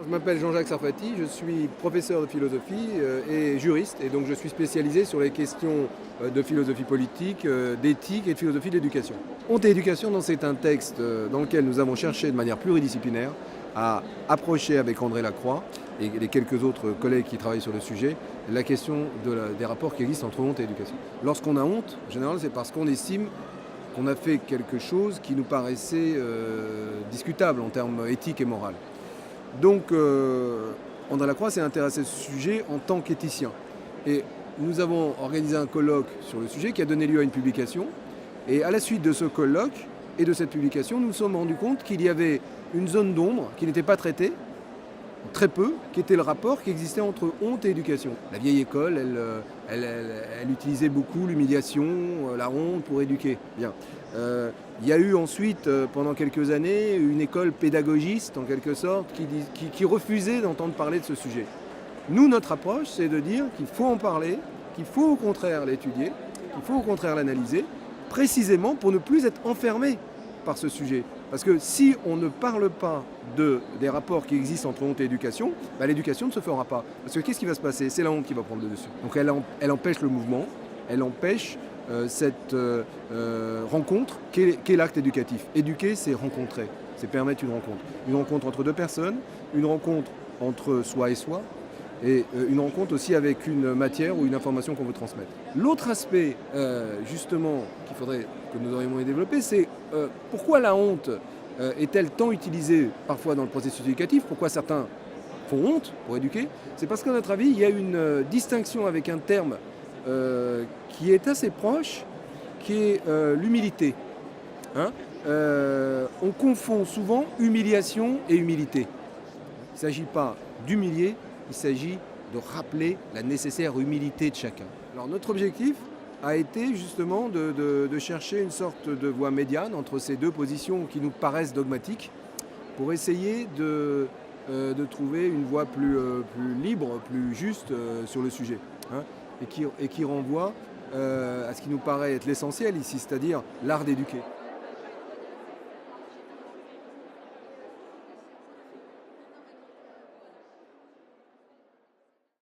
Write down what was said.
Je m'appelle Jean-Jacques Sarfati, je suis professeur de philosophie et juriste, et donc je suis spécialisé sur les questions de philosophie politique, d'éthique et de philosophie de l'éducation. Honte et éducation, c'est un texte dans lequel nous avons cherché de manière pluridisciplinaire à approcher avec André Lacroix et les quelques autres collègues qui travaillent sur le sujet la question des rapports qui existent entre honte et éducation. Lorsqu'on a honte, en général, c'est parce qu'on estime qu'on a fait quelque chose qui nous paraissait discutable en termes éthiques et moraux. Donc, André Lacroix s'est intéressé à ce sujet en tant qu'éthicien. Et nous avons organisé un colloque sur le sujet qui a donné lieu à une publication. Et à la suite de ce colloque et de cette publication, nous nous sommes rendus compte qu'il y avait une zone d'ombre qui n'était pas traitée, très peu, qui était le rapport qui existait entre honte et éducation. La vieille école, elle utilisait beaucoup l'humiliation, la honte pour éduquer. Bien. Il y a eu ensuite, pendant quelques années, une école pédagogiste, en quelque sorte, qui refusait d'entendre parler de ce sujet. Nous, notre approche, c'est de dire qu'il faut en parler, qu'il faut au contraire l'étudier, qu'il faut au contraire l'analyser, précisément pour ne plus être enfermé par ce sujet. Parce que si on ne parle pas des rapports qui existent entre honte et éducation, l'éducation ne se fera pas. Parce que qu'est-ce qui va se passer? C'est la honte qui va prendre le dessus. Donc elle empêche le mouvement, elle empêche cette rencontre qu'est l'acte éducatif. Éduquer, c'est rencontrer, c'est permettre une rencontre. Une rencontre entre deux personnes, une rencontre entre soi et soi, et une rencontre aussi avec une matière ou une information qu'on veut transmettre. L'autre aspect, justement, qu'il faudrait que nous aurions développé, c'est pourquoi la honte est-elle tant utilisée parfois dans le processus éducatif? Pourquoi certains font honte pour éduquer? C'est parce qu'à notre avis, il y a une distinction avec un terme qui est assez proche, qui est l'humilité. On confond souvent humiliation et humilité. Il ne s'agit pas d'humilier, il s'agit de rappeler la nécessaire humilité de chacun. Alors notre objectif a été justement de chercher une sorte de voie médiane entre ces deux positions qui nous paraissent dogmatiques pour essayer de trouver une voie plus libre, plus juste sur le sujet, et qui renvoie à ce qui nous paraît être l'essentiel ici, c'est-à-dire l'art d'éduquer.